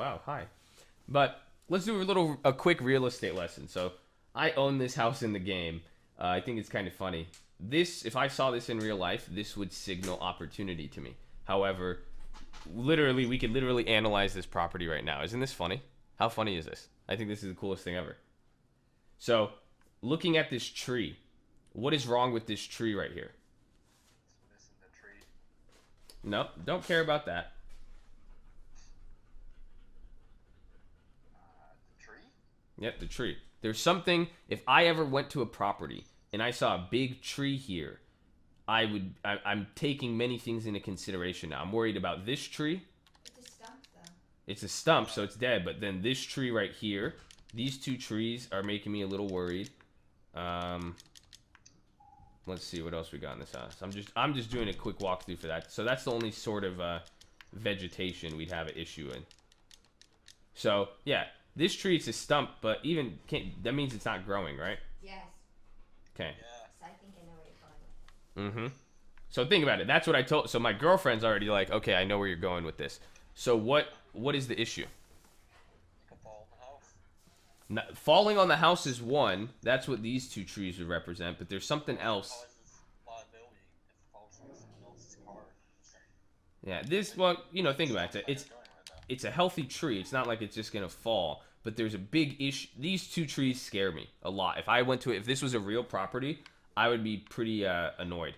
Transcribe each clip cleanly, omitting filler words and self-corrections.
Oh, hi. But let's do a quick real estate lesson. So I own this house in the game. I think it's kind of funny. This, if I saw this in real life, this would signal opportunity to me. However, literally, we could literally analyze this property right now. Isn't this funny? How funny is this? I think this is the coolest thing ever. So, looking at this tree, what is wrong with this tree right here? It's missing the tree. No, don't care about that. The tree? Yep, the tree. There's something, if I ever went to a property and I saw a big tree here, I'm taking many things into consideration now. I'm worried about this tree. It's a stump, though. It's a stump, so it's dead. But then this tree right here, these two trees are making me a little worried. Let's see what else we got in this house. I'm just doing a quick walkthrough for that. So that's the only sort of vegetation we'd have an issue in. So yeah, this tree, it's a stump, but that means it's not growing, right? Yes. Okay. Yeah. So I think I know where you're going. Mm-hmm. So think about it. That's what I told. So my girlfriend's already like, okay, I know where you're going with this. So what is the issue? It could fall in the house. Falling on the house is one. That's what these two trees would represent. But there's something else. Causes liability if it falls into someone else's car. Yeah. Think about it. It's a healthy tree. It's not like it's just gonna fall. But there's a big issue. These two trees scare me a lot. If this was a real property, I would be pretty annoyed.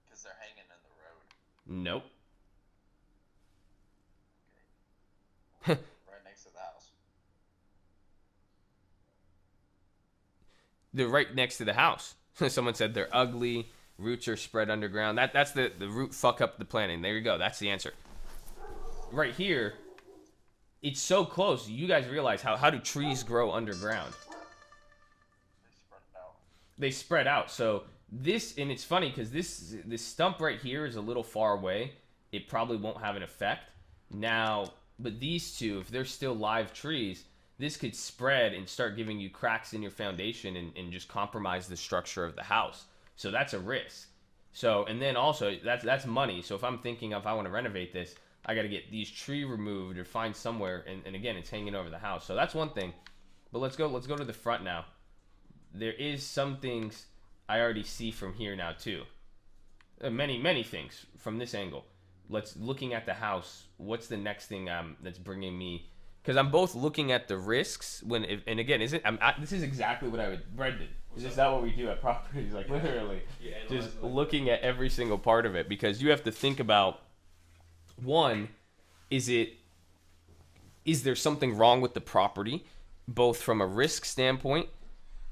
Because they're hanging in the road. Nope. Okay. Right next to the house. They're right next to the house. Someone said they're ugly. Roots are spread underground. That's the root fuck up the planting. There you go. That's the answer. Right here, it's so close. You guys realize how do trees grow underground? They spread it out. They spread out. So this, and it's funny because this stump right here is a little far away. It probably won't have an effect. Now, but these two, if they're still live trees, this could spread and start giving you cracks in your foundation and just compromise the structure of the house. So that's a risk. So, and then also that's money. So if I'm thinking if I want to renovate this, I got to get these trees removed or find somewhere. And again, it's hanging over the house. So that's one thing. But let's go to the front now. There is some things I already see from here now too. Many things from this angle. Looking at the house. What's the next thing that's bringing me? Because I'm both looking at the risks and again, this is exactly what I would. Brendan, is this not what we do at properties? Like literally, just looking at every single part of it because you have to think about. One, is there something wrong with the property, both from a risk standpoint?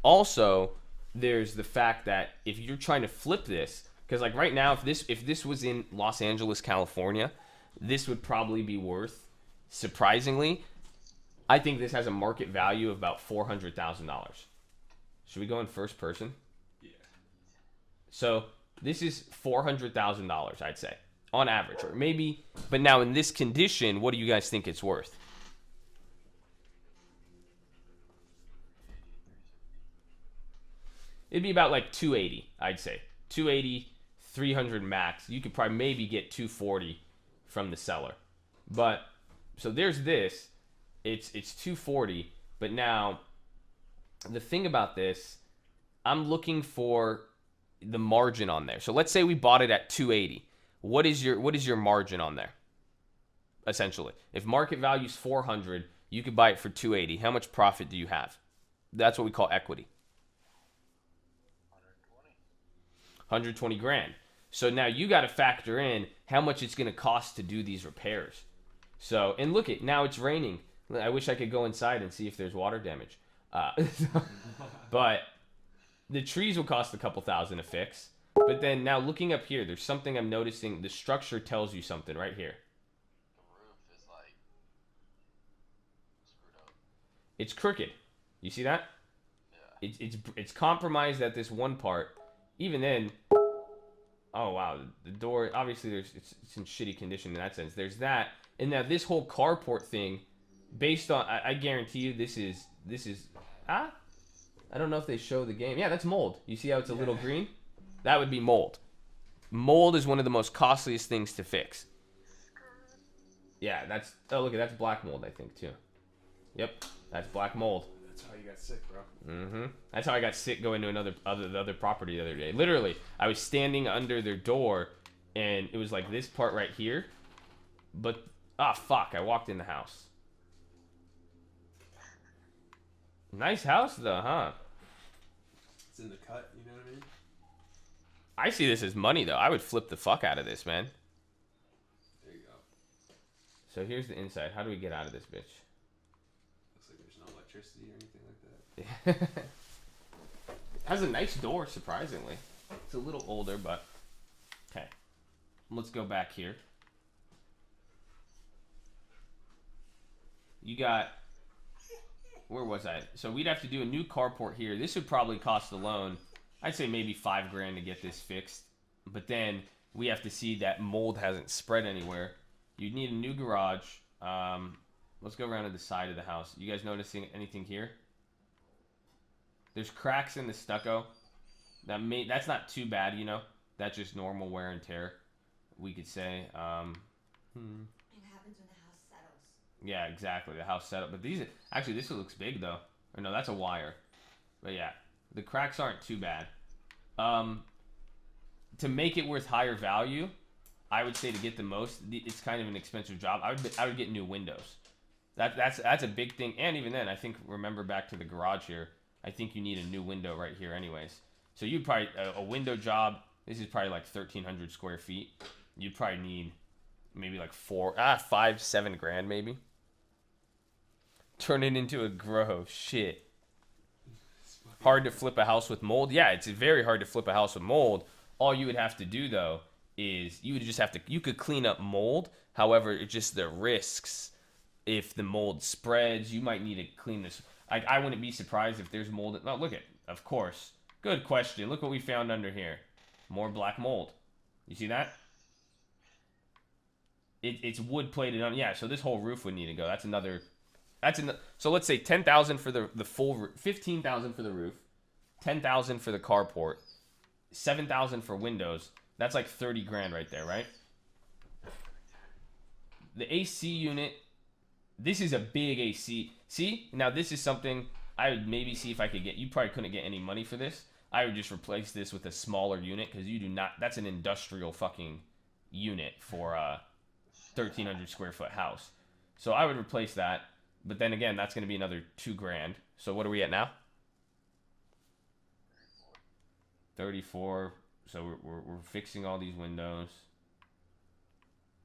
Also, there's the fact that if you're trying to flip this, because like right now, if this was in Los Angeles, California, this would probably be worth, surprisingly, I think this has a market value of about $400,000. Should we go in first person? Yeah. So this is $400,000, I'd say. On average, or maybe, but now in this condition, what do you guys think it's worth? It'd be about like 280, I'd say. 280, 300 max. You could probably maybe get 240 from the seller. But, so there's this. It's 240, but now, the thing about this, I'm looking for the margin on there. So let's say we bought it at 280. What is your margin on there? Essentially, if market value is 400, you could buy it for 280. How much profit do you have? That's what we call equity. 120 grand. So now you got to factor in how much it's going to cost to do these repairs. So, and look now it's raining. I wish I could go inside and see if there's water damage. But the trees will cost a couple thousand to fix. But then now looking up here, there's something I'm noticing. The structure tells you something right here. The roof is like screwed up. It's crooked. You see that? Yeah. It's compromised at this one part. Even then, oh wow, the door obviously it's in shitty condition in that sense. There's that, and now this whole carport thing, based on I guarantee you this is I don't know if they show the game. Yeah, that's mold. You see how it's a little green? That would be mold. Mold is one of the most costliest things to fix. Yeah, that's... Oh, look, that's black mold, I think, too. Yep, that's black mold. That's how you got sick, bro. Mm-hmm. That's how I got sick going to the other property the other day. Literally, I was standing under their door, and it was like this part right here. But, fuck, I walked in the house. Nice house, though, huh? It's in the cut, you know what I mean? I see this as money, though. I would flip the fuck out of this, man. There you go. So here's the inside. How do we get out of this bitch? Looks like there's no electricity or anything like that. It has a nice door, surprisingly. It's a little older, but... Okay. Let's go back here. You got... Where was I? So we'd have to do a new carport here. This would probably cost alone, I'd say maybe $5,000 to get this fixed. But then we have to see that mold hasn't spread anywhere. You'd need a new garage. Let's go around to the side of the house. You guys noticing anything here? There's cracks in the stucco. That's not too bad, you know. That's just normal wear and tear, we could say. It happens when the house settles. Yeah, exactly. The house setup. But these... Actually, this looks big, though. Or no, that's a wire. But yeah, the cracks aren't too bad. To make it worth higher value, I would say to get the most, it's kind of an expensive job. I would get new windows. That's a big thing. And even then, I think, remember back to the garage here, I think you need a new window right here anyways. So you'd probably... A window job, this is probably like 1,300 square feet. You'd probably need maybe like $7,000 maybe. Turn it into a grow. Shit. Hard to flip a house with mold. Yeah, it's very hard to flip a house with mold. All you would have to do, though, is you would just have to... You could clean up mold. However, it's just the risks. If the mold spreads, you might need to clean this. I wouldn't be surprised if there's mold. Oh, look at... Of course. Good question. Look what we found under here. More black mold. You see that? It's wood plated on... Yeah, so this whole roof would need to go. That's another... So let's say $10,000 for the full roof, $15,000 for the roof, $10,000 for the carport, $7,000 for windows. That's like $30,000 right there, right? The AC unit. This is a big AC. See, now this is something I would maybe see if I could get. You probably couldn't get any money for this. I would just replace this with a smaller unit because you do not. That's an industrial fucking unit for a 1,300 square foot house. So I would replace that. But then again, that's going to be another $2,000. So what are we at now? 34. So we're fixing all these windows.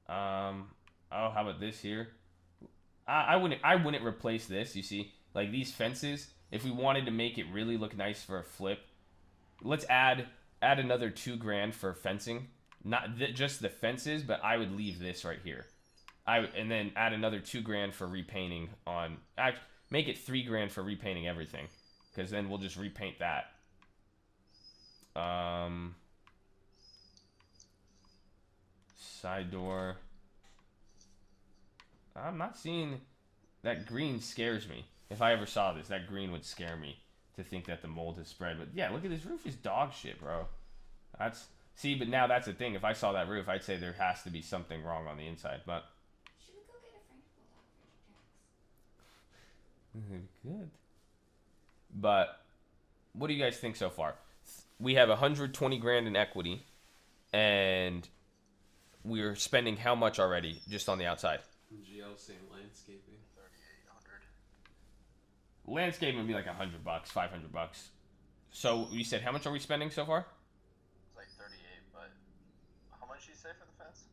Oh, how about this here? I wouldn't replace this. You see, like these fences. If we wanted to make it really look nice for a flip, let's add another $2,000 for fencing. Not just the fences, but I would leave this right here. And then add another $2,000 for repainting on... Make it $3,000 for repainting everything. Because then we'll just repaint that. Side door. I'm not seeing... That green scares me. If I ever saw this, that green would scare me. To think that the mold has spread. But yeah, look at this roof is dog shit, bro. That's... See, but now that's the thing. If I saw that roof, I'd say there has to be something wrong on the inside. But... Should we go get a French bulldog for your tracks? Good. But what do you guys think so far? We have $120,000 in equity, and we're spending how much already just on the outside? GL saying landscaping. 3,800. Landscaping would be like $100, $500. So you said how much are we spending so far? It's like 38, but how much did you say for the fence?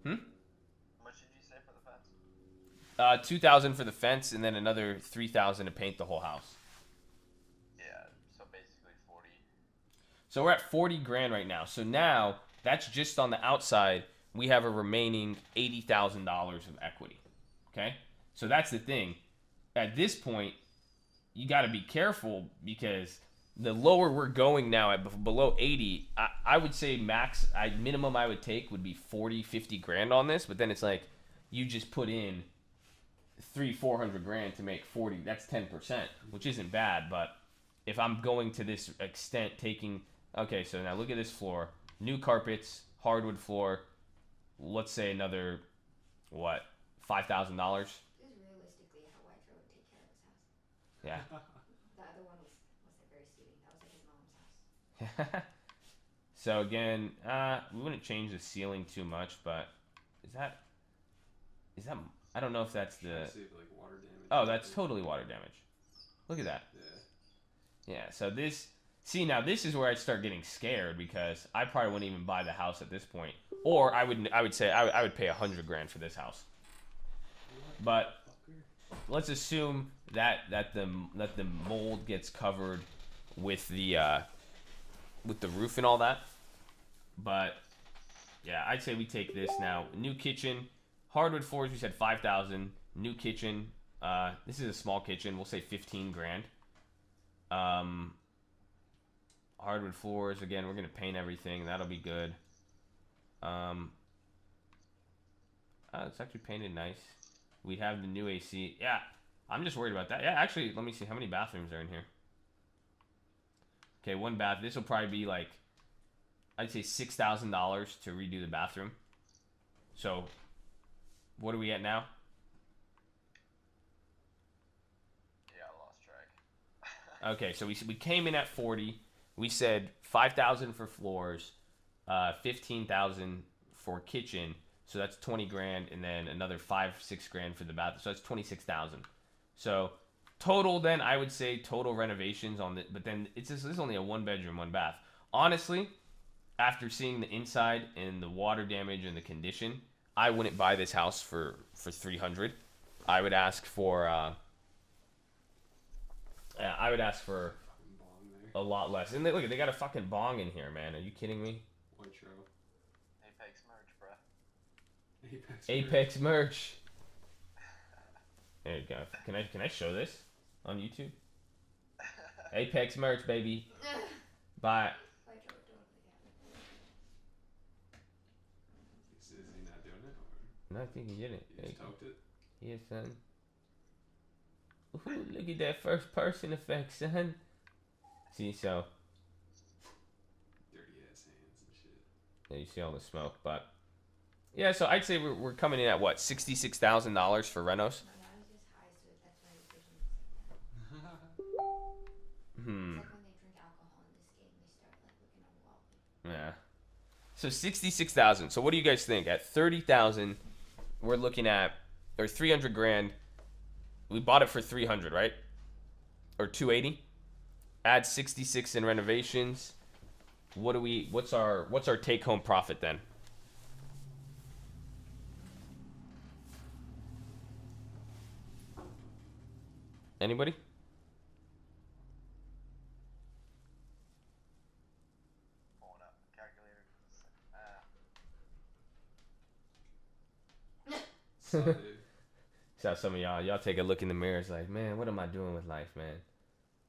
How much did you say for the fence? $2,000 for the fence, and then another $3,000 to paint the whole house. Yeah, so basically 40. So we're at $40,000 right now. So now that's just on the outside. We have a remaining $80,000 of equity. Okay, so that's the thing. At this point, you got to be careful because the lower we're going now at below 80, I would say minimum I would take would be 40, 50 grand on this. But then it's like you just put in 300-400 grand to make 40. That's 10%, which isn't bad. But if I'm going to this extent, okay, so now look at this floor, new carpets, hardwood floor, let's say another, what, $5,000? This is realistically how White Trevor would take care of his house. Yeah. The other one was like very soothing. That was like his mom's house. So again, we wouldn't change the ceiling too much, but is that I don't know if that's Trying the to save, like, water damage. oh, that's totally water damage. Look at that. Yeah. Yeah, so this see now this is where I start getting scared because I probably wouldn't even buy the house at this point. Or I would say I would pay $100,000 for this house. But let's assume that the mold gets covered with the roof and all that. But yeah, I'd say we take this now. New kitchen, hardwood floors. We said 5,000. New kitchen. This is a small kitchen. We'll say 15,000. Hardwood floors. Again, we're gonna paint everything. That'll be good. It's actually painted nice. We have the new AC. Yeah, I'm just worried about that. Yeah, actually, let me see how many bathrooms are in here. Okay, one bath. This will probably be like, I'd say $6,000 to redo the bathroom. So, what are we at now? Yeah, I lost track. Okay, so we came in at 40. We said 5,000 for floors, 15,000 for kitchen. So that's 20,000, and then another 5-6 grand for the bathroom. So that's 26,000. So total, then I would say total renovations on the. But then this is only a 1-bedroom, 1-bath. Honestly, after seeing the inside and the water damage and the condition, I wouldn't buy this house for 300. I would ask for. I would ask for a lot less. And look, they got a fucking bong in here, man. Are you kidding me? Apex merch, bro. Apex merch. There you go. Can I show this on YouTube? Apex merch, baby. Bye. White Trevor totally got it. Is he not doing it? Or No, I think he did it. he just toked it? Yes, son. Ooh, look at that first person effect, son. See, so Dirty ass hands and shit. yeah, you see all the smoke, but yeah. So I'd say we're coming in at what, $66,000 for renos. My dad was just high, so that's why his vision is like that. It's like when they drink alcohol in this game, they start like looking all wobbly. Yeah. So 66,000. So what do you guys think? At 30,000, we're looking at, or 300,000. We bought it for 300, right? Or 280. Add 66 in renovations. What's our take home profit then? Anybody? Pulling up calculator. So, dude, So some of y'all take a look in the mirror. It's like, man, what am I doing with life, man?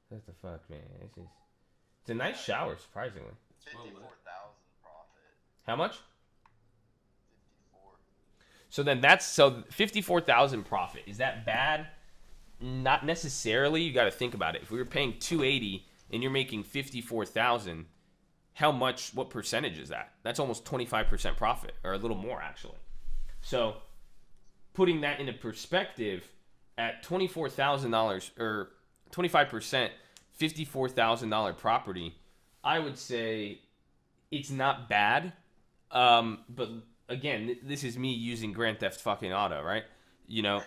What the fuck, man? It's a nice shower, surprisingly. 54,000 profit. How much? 54. So then so 54,000 profit. Is that bad? Not necessarily. You got to think about it. If we were paying 280 and you're making 54,000, what percentage is that? That's almost 25% profit, or a little more actually. So putting that into perspective, at $24,000 or 25%, $54,000 property, I would say it's not bad. But again, this is me using Grand Theft fucking Auto, right? You know,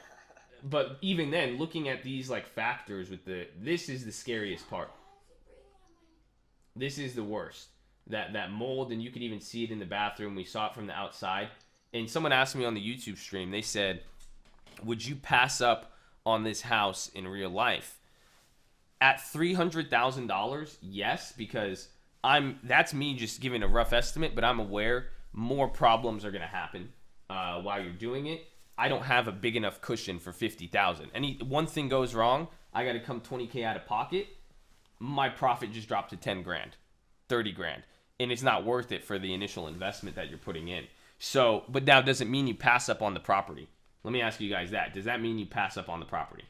but even then, looking at these like factors this is the scariest part. This is the worst. That mold, and you could even see it in the bathroom. We saw it from the outside. And someone asked me on the YouTube stream, they said, would you pass up on this house in real life? At $300,000, yes, because that's me just giving a rough estimate, but I'm aware more problems are going to happen while you're doing it. I don't have a big enough cushion for $50,000. One thing goes wrong, I got to come $20K out of pocket. My profit just dropped to 10 grand, 30 grand, and it's not worth it for the initial investment that you're putting in. So, but now doesn't mean you pass up on the property. Let me ask you guys that. Does that mean you pass up on the property?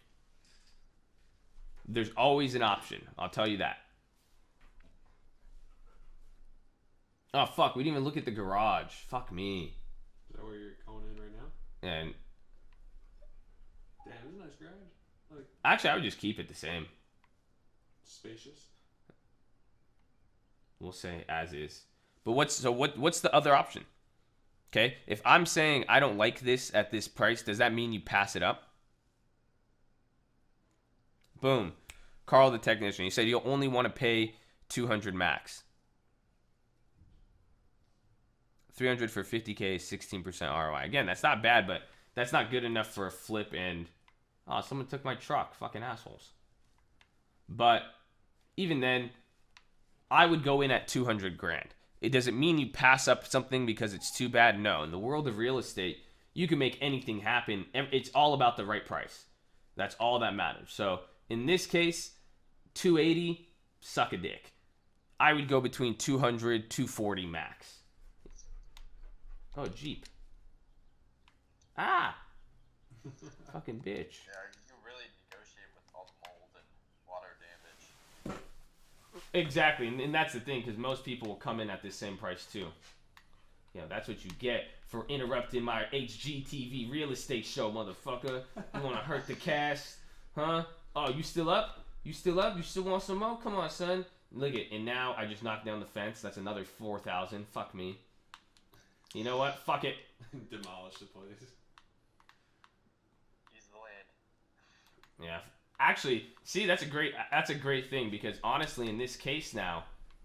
There's always an option. I'll tell you that. Oh, fuck. We didn't even look at the garage. Fuck me. that where you're going in right now? And Damn, it's a nice garage. Like actually, I would just keep it the same. spacious. We'll say as is. But what's the other option? Okay, if I'm saying I don't like this at this price, does that mean you pass it up? Boom. Carl the technician, he said you'll only want to pay 200 max. 300 for 50K is 16% ROI. Again, that's not bad, but that's not good enough for a flip and oh, someone took my truck, fucking assholes. But even then, I would go in at 200 grand. It doesn't mean you pass up something because it's too bad. No, in the world of real estate, you can make anything happen. It's all about the right price. That's all that matters. So in this case, 280, suck a dick. I would go between 200, 240 max. Oh, Jeep. Ah! Fucking bitch. Yeah, you really negotiate with all the mold and water damage. Exactly, and that's the thing, because most people will come in at this same price too. You know, that's what you get for interrupting my HGTV real estate show, motherfucker. You want to hurt the cast? Huh? Oh, you still up? You still up? You still want some more? Come on, son. Look at, and now I just knocked down the fence. That's another 4,000. Fuck me. You know what? Fuck it. Demolish the place. Use the land. Yeah. Actually, see, that's a great thing, because honestly, in this case now,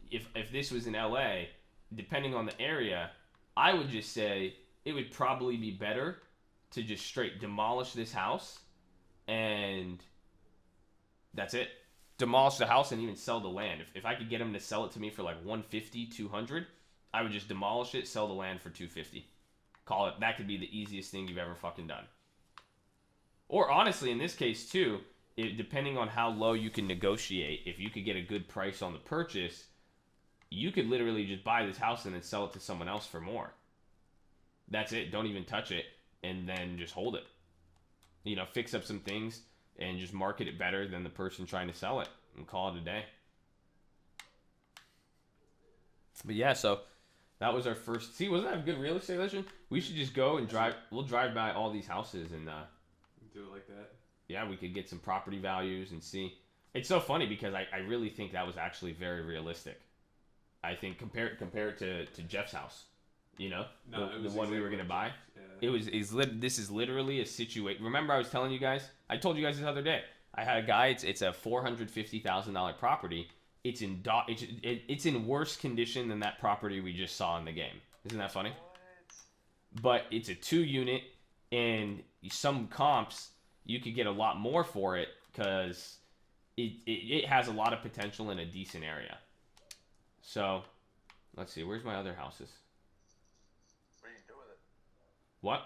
if this was in LA, depending on the area, I would just say it would probably be better to just straight demolish this house, and that's it. Demolish the house and even sell the land. If I could get them to sell it to me for like 150, 200, I would just demolish it, sell the land for 250. Call it, that could be the easiest thing you've ever fucking done. Or honestly, in this case too, depending on how low you can negotiate, if you could get a good price on the purchase, you could literally just buy this house and then sell it to someone else for more. That's it. Don't even touch it, and then just hold it. You know, fix up some things and just market it better than the person trying to sell it and call it a day. But yeah, so that was our first. See, wasn't that a good real estate legend? We should just go and drive. We'll drive by all these houses and Do it like that. yeah, we could get some property values and see. It's so funny because I really think that was actually very realistic. I think compare it to Jeff's house, you know, No, the one we were gonna buy. Yeah. This is literally a situation. Remember, I was telling you guys. I told you guys this other day. I had a guy. It's a $450,000 property. It's in worse condition than that property we just saw in the game. Isn't that funny? What? But it's a 2-unit, and some comps you could get a lot more for it because it has a lot of potential in a decent area. So, let's see. Where's my other houses? What are you gonna do with it? What?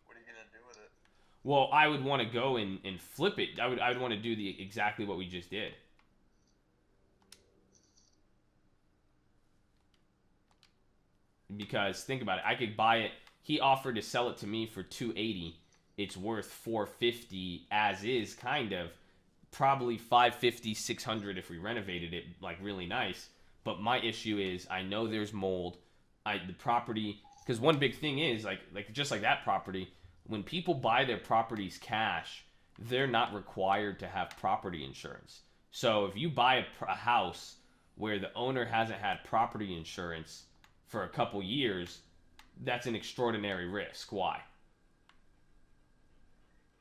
What are you gonna do with it? Well, I would want to go and flip it. I would want to do exactly what we just did. Because think about it, I could buy it. He offered to sell it to me for 280. It's worth 450 as is, kind of. Probably 550, 600 if we renovated it like really nice. But my issue is I know there's mold. The property, because one big thing is like just like that property, when people buy their properties cash, they're not required to have property insurance. So if you buy a house where the owner hasn't had property insurance for a couple years, that's an extraordinary risk. Why?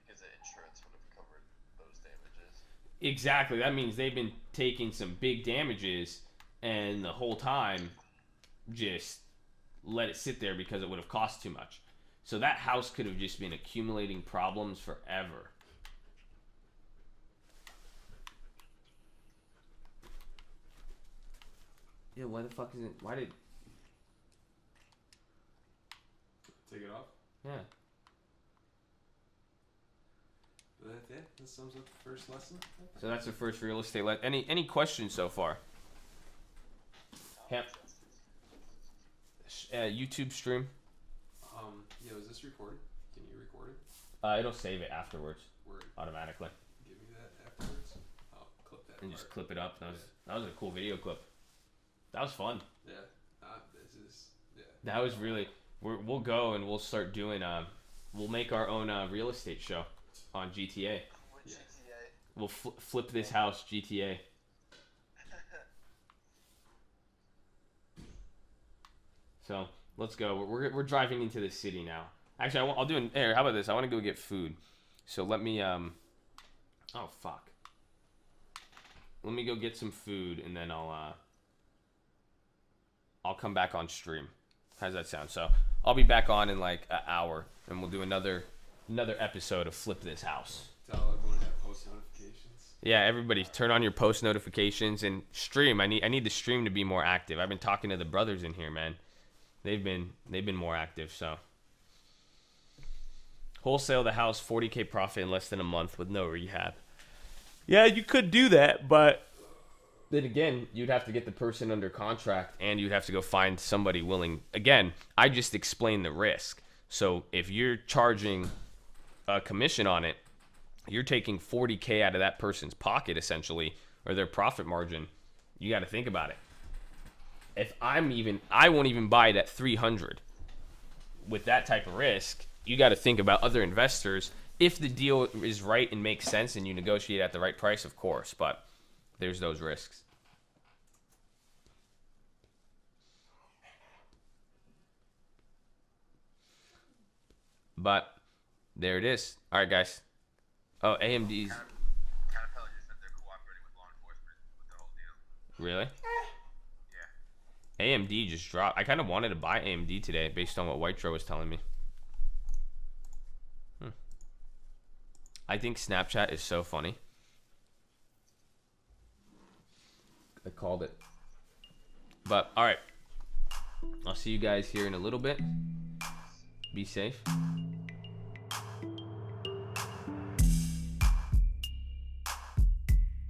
Because the insurance would have covered those damages. Exactly. That means they've been taking some big damages and the whole time just let it sit there because it would have cost too much. So that house could have just been accumulating problems forever. Yeah, why the fuck isn't... Why did... Take it off. Yeah. That's it. That sums up the first lesson. So that's the first real estate... Any questions so far? Yep. YouTube stream. Yeah, was this recorded? Can you record it? It'll save it afterwards, Word. automatically. Give me that afterwards. I'll clip that. And part. just clip it up. That was a cool video clip. That was fun. Yeah. This is. Yeah. That was really... we'll go and we'll start doing we'll make our own real estate show on GTA. With Yeah. GTA. We'll flip this house GTA. So let's go. We're driving into the city now. Actually, I'll do an here. How about this? I want to go get food. So let me oh fuck. Let me go get some food and then I'll come back on stream. How's that sound? So I'll be back on in like an hour and we'll do another episode of Flip This House. Tell everyone to have post notifications. Yeah, everybody turn on your post notifications and stream. I need the stream to be more active. I've been talking to the brothers in here, man. They've been more active, so. Wholesale the house, 40K profit in less than a month with no rehab. Yeah, you could do that, but then again, you'd have to get the person under contract and you'd have to go find somebody willing. Again, I just explained the risk. So if you're charging a commission on it, you're taking 40K out of that person's pocket essentially, or their profit margin. You got to think about it. If I won't even buy it at 300 with that type of risk. You got to think about other investors. If the deal is right and makes sense and you negotiate at the right price, of course, but there's those risks. But there it is. All right, guys. Oh, AMD's. Caterpillar just said they're cooperating with law enforcement with the whole deal. Really? Yeah. AMD just dropped. I kind of wanted to buy AMD today based on what Whitetro was telling me. I think Snapchat is so funny. I called it. But, alright. I'll see you guys here in a little bit. Be safe.